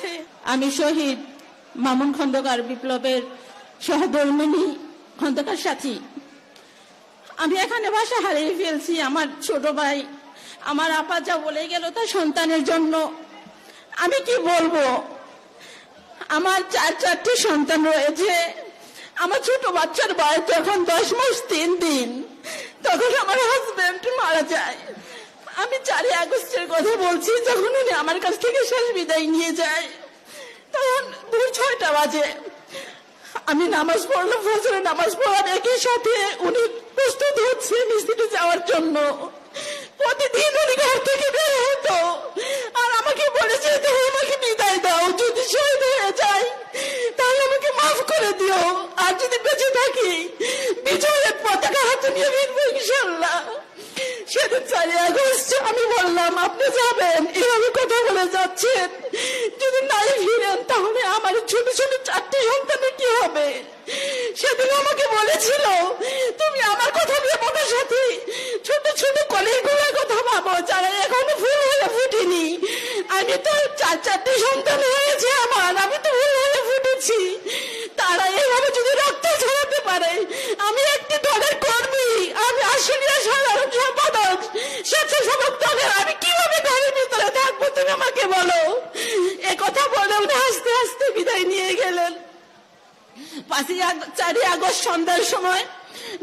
আছে। আমি শহীদ মামুন খন্দকার বিপ্লবের সহধর্মিণী খন্দকার সাথী। আমি এখানে বাসা হারিয়ে ফেলছি। আমার ছোট ভাই, আমার আপা যা বলে গেল তার সন্তানের জন্য আমি কি বলবো। আমার চারটি সন্তান রয়েছে। আমার ছোট বাচ্চার বয়স যখন 10 মাস 3 দিন, তখন আমার হাজবেন্ড মারা যায়। আমি 4 আগস্টের কথা বলছি, যখন উনি আমার কাছ থেকে শেষ বিদায় নিয়ে যায়, তখন ভোর 6টা বাজে। আমি নামাজ পড়লাম, ফজরের নামাজ পড়ার একই সাথে উনি প্রস্তুত হচ্ছে মিস্ত্রিতে যাওয়ার জন্য। প্রতিদিন উনি ঘর থেকে বের হতো আর আমাকে বলেছে, তুমি আমাকে বিদায় দাও, যদি শহীদ হয়ে যায় তাহলে আমাকে মাফ করে দিও, আর যদি বেঁচে থাকি বিজয়ের পতাকা হাতে নিয়ে ফিরবো ইনশাল্লাহ। সেদিন 4 আগস্ট আমি বললাম, আপনি যাবেন, এভাবে কথা বলে যাচ্ছেন, যদি নাই ফিরেন তাহলে আমার ছোট ছোট 4টি সন্তানের কি হবে। সেদিন আমাকে বলেছিল, তুমি আমার কথা ভেবো না সাথী, ছোট ছোট কলিগুলোর কথা ভাবো যারা এখনো ফুল হয়ে ফুটেনি। আমি তো 4টি সন্তান হয়েছে আমার, আমি তো ফুল হয়ে ফুটেছি। তারা এইভাবে যদি রক্ত ঝরাতে পারে, আমি একটি দলের কর্মী, আমি আসলে সাধারণ সম্পাদক স্বেচ্ছাসেবক দলের, আমি কিভাবে ঘরের ভিতরে থাকবো তুমি আমাকে বলো। কথা বলে উনি হাসতে হাসতে বিদায় নিয়ে গেলেন। 4 আগস্ট সন্ধ্যার সময়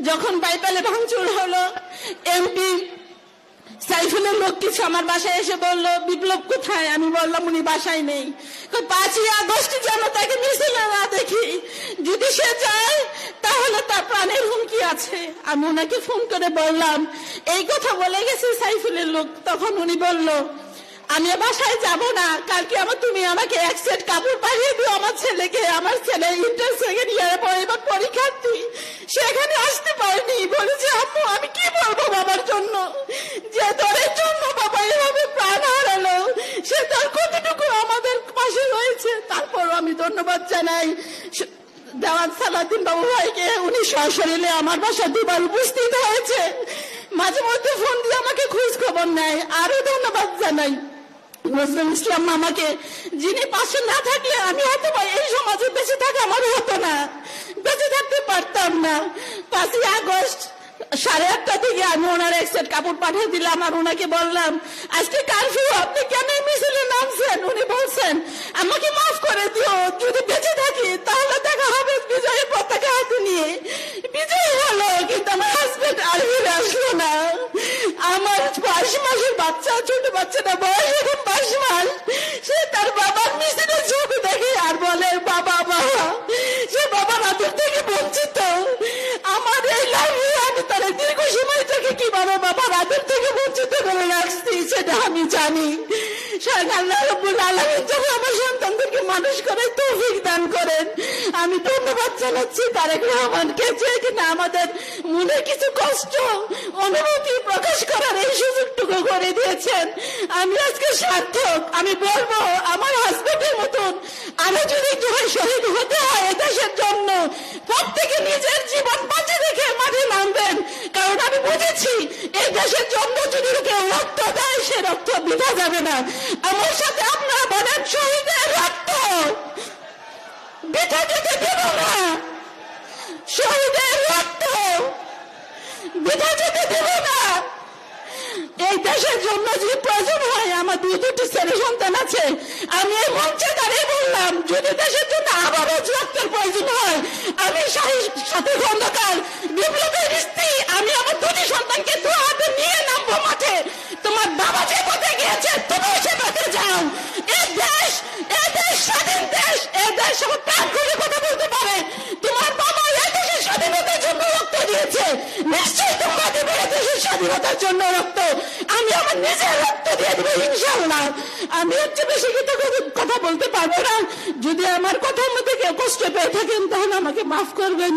যখন বাইপালে ভাঙচুর হলো, এমপি সাইফুলের লোক কিছু আমার বাসায় এসে বললো, বিপ্লব কোথায়? আমি বললাম উনি বাসায় নেই। 5 আগস্ট যেন তাকে মিছিলে না দেখি, যদি সে যায় তাহলে তার প্রাণের হুমকি আছে। আমি ওনাকে ফোন করে বললাম, এই কথা বলে গেছে সাইফুলের লোক। তখন উনি বলল, আমি বাসায় যাব না, কালকে তুমি আমাকে 1 সেট কাপড় পাঠিয়ে দিও আমার ছেলেকে। আমার ছেলে ইন্টার সেকেন্ড ইয়ারে পড়ে, এবার পরীক্ষার্থী, সেখানে আসতে পারেনি। বলেছে, আম্মু আমি কি বলবো বাবার জন্য, যে দলের জন্য বাবা এভাবে প্রাণ হারালো, সে তার কতটুকু আমাদের পাশে রয়েছে। তারপরও আমি ধন্যবাদ জানাই দেওয়ান সালাউদ্দিন বাবু ভাইকে, উনি সশরীরে আমার বাসা 2বার উপস্থিত হয়েছে, মাঝে মধ্যে ফোন দিয়ে আমাকে খোঁজ খবর নেয়। আরো ধন্যবাদ জানাই নজরুল ইসলাম মামাকে, যিনি পাশে না থাকলে আমি হয়তো এই সমাজে বেঁচে থাকা আমার হতো না, বেঁচে থাকতে পারতাম না। 5 আগস্ট 8:30 থেকে আমি ওনার 1 সেট কাপড় পাঠিয়ে দিলাম আর ওনাকে বললাম, আজকে কারফিউ, আপনি কেন মিছিলে নামছেন? উনি বলছেন, আমাকে মাফ করে দিও, যদি বেঁচে থাকি তাহলে দেখা হবে বিজয়ের পতাকা হাতে নিয়ে। বিজয় হলো, কিন্তু আমার হাজবেন্ড আর ফিরে আসলো না। আমার 5 মাসের বাচ্চা, ছোট বাচ্চাটা বয়স এখন 5 মাস, সে তার বাবার মিছিলের ছবি দেখে আর বলে, বাবা বাবা, সে বাবার আদর থেকে বঞ্চিত। আমার এই লাইফে আমি তার দীর্ঘ সময় থেকে কিভাবে বাবার আদর থেকে বঞ্চিত করে রাখছি সেটা আমি জানি। আল্লাহ রাব্বুল আলামিন যেন আমার সন্তানদেরকে মানুষ করে তৌফিক দান করেন। আমি ধন্যবাদ জানাচ্ছি তারেক রহমানকে, যে কিনা আমাদের মনে কিছু কষ্ট অনুভূতি প্রকাশ করার এই সুযোগটুকু করে দিয়েছেন। আমি আজকে সার্থক। আমি বলবো, আমার হাজবেন্ডের মতন আমি যদি শহীদ হতে হয় দেশের জন্য, প্রত্যেকে নিজের জীবন বাঁচে রেখে মাঠে নামবেন। কারণ আমি বুঝেছি, এই দেশের জন্য যদি কেউ রক্ত দেয়, সে রক্ত বৃথা যাবে না। আমার সাথে আপনারা বলেন, শহীদের রক্ত বৃথা যেতে দেব না, শহীদের রক্ত বৃথা যেতে দেব না। এই দেশের জন্য যদি প্রয়োজন হয়, আমার 2টি ছেলে সন্তান আছে, আমি এই মঞ্চে দাঁড়িয়ে বললাম, যদি দেশের জন্য আবারও রক্তের প্রয়োজন হয়, আমি সাথী খন্দকার বিপ্লবের স্ত্রী, আমি আমার 2টি সন্তানকে 2 হাতে নিয়ে নামবো মাঠে। তোমার বাবা যে পথে গিয়েছে, তুমি সে পথে যাও। এই দেশ স্বাধীন দেশ, এই দেশ আমার প্রাণ করে কথা বলতে পারে। তোমার বাবা এই দেশের স্বাধীনতার জন্য রক্ত দিয়েছে, নিশ্চয়ই তোমরা দেবে এই দেশের স্বাধীনতার জন্য রক্ত। আমি আমার নিজের রক্ত দিয়ে দেবো ইনশাআল্লাহ। আমি হচ্ছে বেশি কথা বলতে পারবো না। যদি আমার কথার মধ্যে কেউ কষ্ট পেয়ে থাকেন তাহলে আমাকে মাফ করবেন।